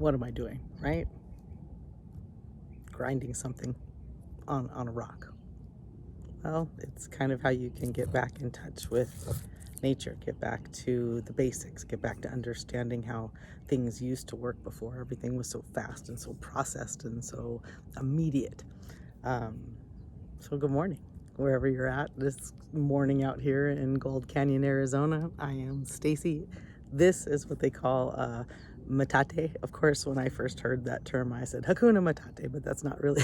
what am I doing, right? Grinding something on a rock. Well, it's kind of how you can get back in touch with nature, get back to the basics, get back to understanding how things used to work before everything was so fast and so processed and so immediate. So good morning, wherever you're at this morning out here in Gold Canyon, Arizona. I am Stacy. This is what they call metate. Of course, when I first heard that term, I said Hakuna Metate, but that's not really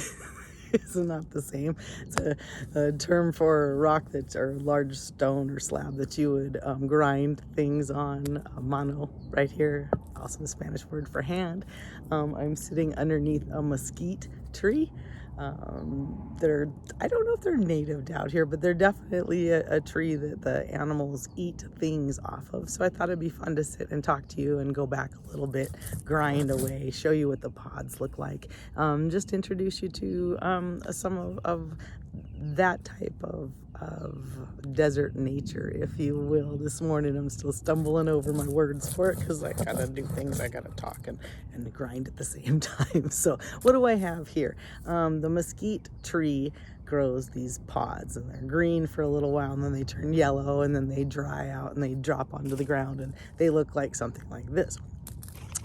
it's not the same. It's a term for a rock that's, or a large stone or slab that you would grind things on, mano, right here. Also the Spanish word for hand. I'm sitting underneath a mesquite tree. I don't know if they're native out here, but they're definitely a tree that the animals eat things off of. So I thought it'd be fun to sit and talk to you and go back a little bit, grind away, show you what the pods look like. Just introduce you to some of that type of desert nature, if you will. This morning I'm still stumbling over my words for it because I gotta do things, I gotta talk and grind at the same time. So what do I have here? The mesquite tree grows these pods, and they're green for a little while, and then they turn yellow, and then they dry out and they drop onto the ground, and they look like something like this.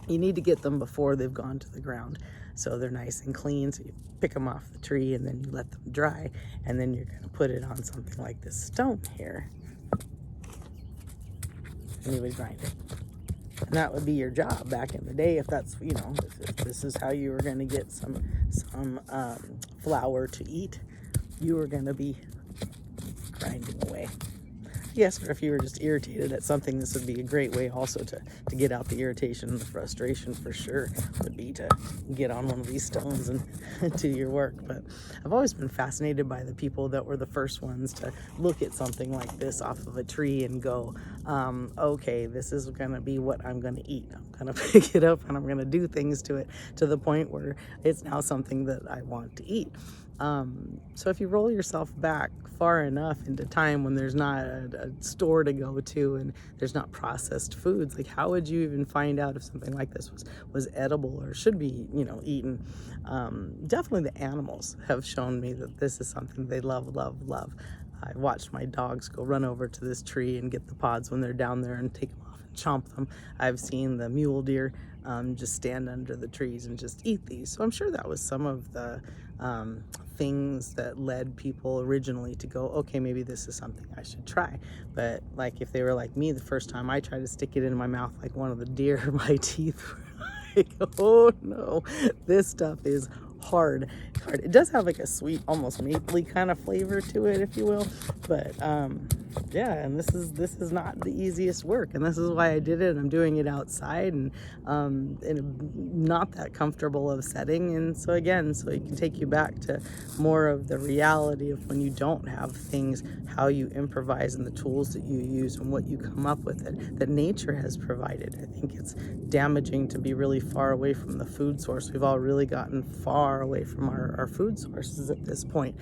You need to get them before they've gone to the ground, so they're nice and clean. So you pick them off the tree and then you let them dry, and then you're going to put it on something like this stone here, and you would grind it. And that would be your job back in the day, if that's, you know, if this is how you were going to get some flour to eat. You were going to be grinding away. Yes, or if you were just irritated at something, this would be a great way also to get out the irritation and the frustration, for sure, would be to get on one of these stones and do your work. But I've always been fascinated by the people that were the first ones to look at something like this off of a tree and go, okay, this is going to be what I'm going to eat. I'm going to pick it up and I'm going to do things to it to the point where it's now something that I want to eat. So if you roll yourself back far enough into time when there's not a store to go to and there's not processed foods, like how would you even find out if something like this was edible or should be, you know, eaten? Definitely the animals have shown me that this is something they love. I watched my dogs go run over to this tree and get the pods when they're down there and take them off and chomp them. I've seen the mule deer just stand under the trees and just eat these. So I'm sure that was some of the things that led people originally to go, okay, maybe this is something I should try. But like if they were like me, the first time I tried to stick it in my mouth like one of the deer, my teeth were like, oh no, this stuff is hard. It does have like a sweet, almost mapley kind of flavor to it, if you will. But yeah, and this is not the easiest work, and this is why I did it. I'm doing it outside and in a not that comfortable of setting, and so again, so it can take you back to more of the reality of when you don't have things, how you improvise and the tools that you use and what you come up with that nature has provided. I think it's damaging to be really far away from the food source. We've all really gotten far away from our food sources at this point.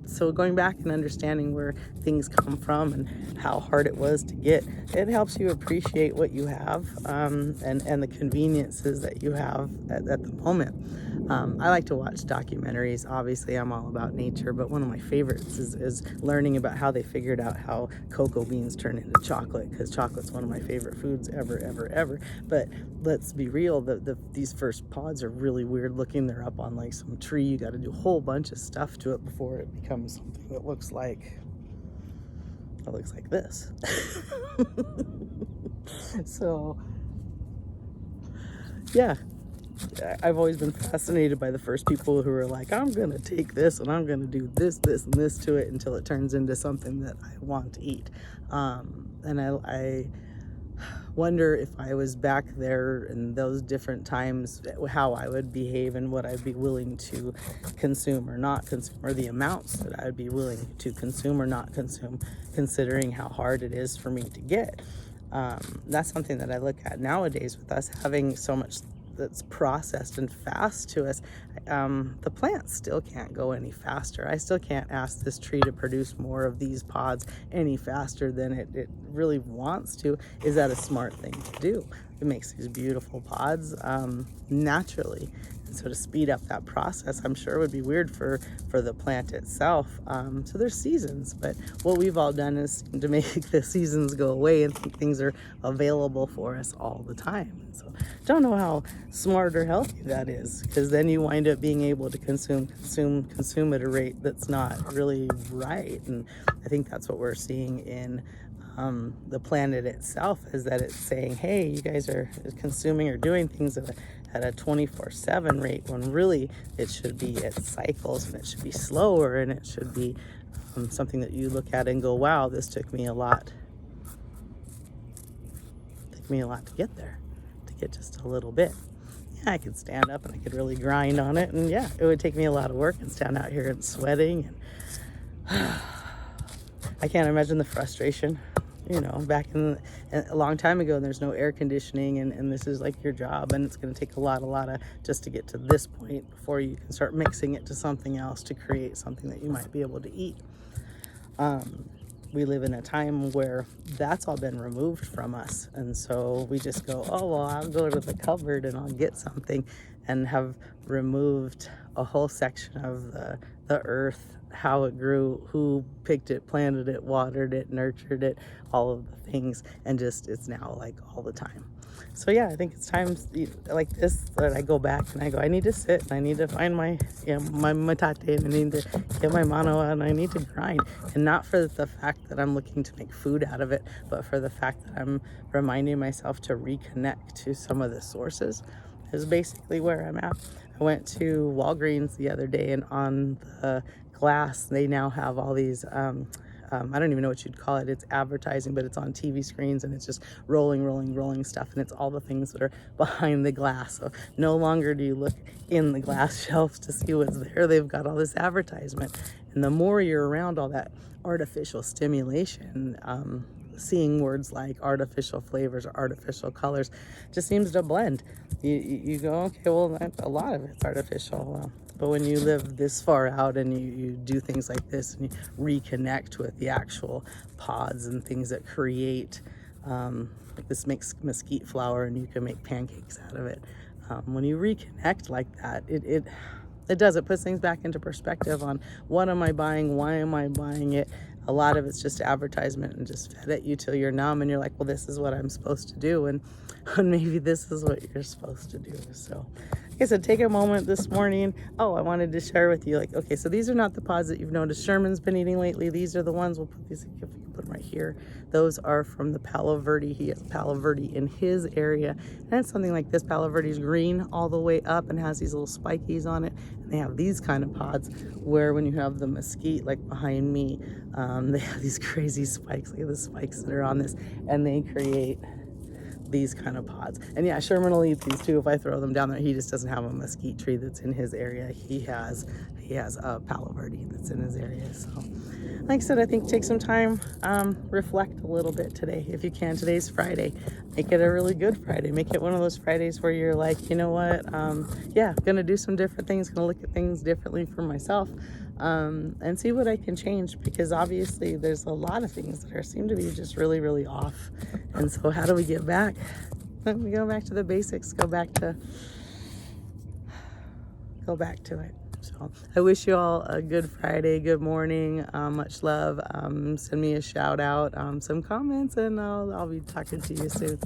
So going back and understanding where things come from and how hard it was to get, it helps you appreciate what you have, and the conveniences that you have at the moment. I like to watch documentaries. Obviously, I'm all about nature, but one of my favorites is learning about how they figured out how cocoa beans turn into chocolate, because chocolate's one of my favorite foods ever. But let's be real, these first pods are really weird looking. They're up on like some tree. You got to do a whole bunch of stuff to it before it becomes something that looks like this. So yeah, I've always been fascinated by the first people who are like, I'm gonna take this and I'm gonna do this and this to it until it turns into something that I want to eat. And I wonder if I was back there in those different times, how I would behave and what I'd be willing to consume or not consume, or the amounts that I'd be willing to consume or not consume, considering how hard it is for me to get. That's something that I look at nowadays with us having so much that's processed and fast to us, the plant still can't go any faster. I still can't ask this tree to produce more of these pods any faster than it really wants to. Is that a smart thing to do? It makes these beautiful pods naturally. And so to speed up that process, I'm sure would be weird for the plant itself. So there's seasons, but what we've all done is to make the seasons go away and think things are available for us all the time. So don't know how smart or healthy that is, because then you wind up being able to consume at a rate that's not really right. And I think that's what we're seeing in the planet itself, is that it's saying, hey, you guys are consuming or doing things at a 24/7 rate, when really it should be at cycles, and it should be slower, and it should be something that you look at and go, wow, this took me a lot to get there, to get just a little bit. Yeah, I could stand up and I could really grind on it, and yeah, it would take me a lot of work and stand out here and sweating, and I can't imagine the frustration, back in a long time ago, and there's no air conditioning, and this is like your job, and it's going to take a lot of just to get to this point before you can start mixing it to something else to create something that you might be able to eat. We live in a time where that's all been removed from us, and so we just go, oh well, I'll go to the cupboard and I'll get something, and have removed a whole section of the earth, how it grew, who picked it, planted it, watered it, nurtured it, all of the things, and just it's now like all the time. So yeah, I think it's times like this that I go back and I go, I need to sit and I need to find my my metate, and I need to get my mano out, and I need to grind, and not for the fact that I'm looking to make food out of it, but for the fact that I'm reminding myself to reconnect to some of the sources, is basically where I'm at. I went to Walgreens the other day, and on the glass they now have all these I don't even know what you'd call it. It's advertising, but it's on TV screens, and it's just rolling stuff, and it's all the things that are behind the glass. So no longer do you look in the glass shelves to see what's there. They've got all this advertisement, and the more you're around all that artificial stimulation, seeing words like artificial flavors or artificial colors just seems to blend. You go, okay, well, a lot of it's artificial. But when you live this far out and you do things like this, and you reconnect with the actual pods and things that create, like this makes mesquite flour, and you can make pancakes out of it. When you reconnect like that, it puts things back into perspective on what am I buying, why am I buying it. A lot of it's just advertisement and just fed at you till you're numb, and you're like, well, this is what I'm supposed to do, and maybe this is what you're supposed to do. So like I said, take a moment this morning. Oh, I wanted to share with you, like, okay, so these are not the pods that you've noticed Sherman's been eating lately. These are the ones, we'll put these, if we can put them right here. Those are from the Palo Verde. He has Palo Verde in his area, and it's something like this. Palo Verde's green all the way up and has these little spikies on it, and they have these kind of pods where when you have the mesquite, like behind me, they have these crazy spikes. Look at the spikes that are on this, and they create these kind of pods. And yeah, Sherman will eat these too if I throw them down there. He just doesn't have a mesquite tree that's in his area. He has a Palo Verde that's in his area. So like I said, I think take some time, reflect a little bit today if you can. Today's Friday. Make it a really good Friday. Make it one of those Fridays where you're like, you know what, yeah, gonna do some different things, gonna look at things differently for myself, and see what I can change, because obviously there's a lot of things that seem to be just really off. And so how do we get back? We go back to the basics, go back to it. So I wish you all a good Friday, good morning, much love. Send me a shout out, some comments, and I'll be talking to you soon.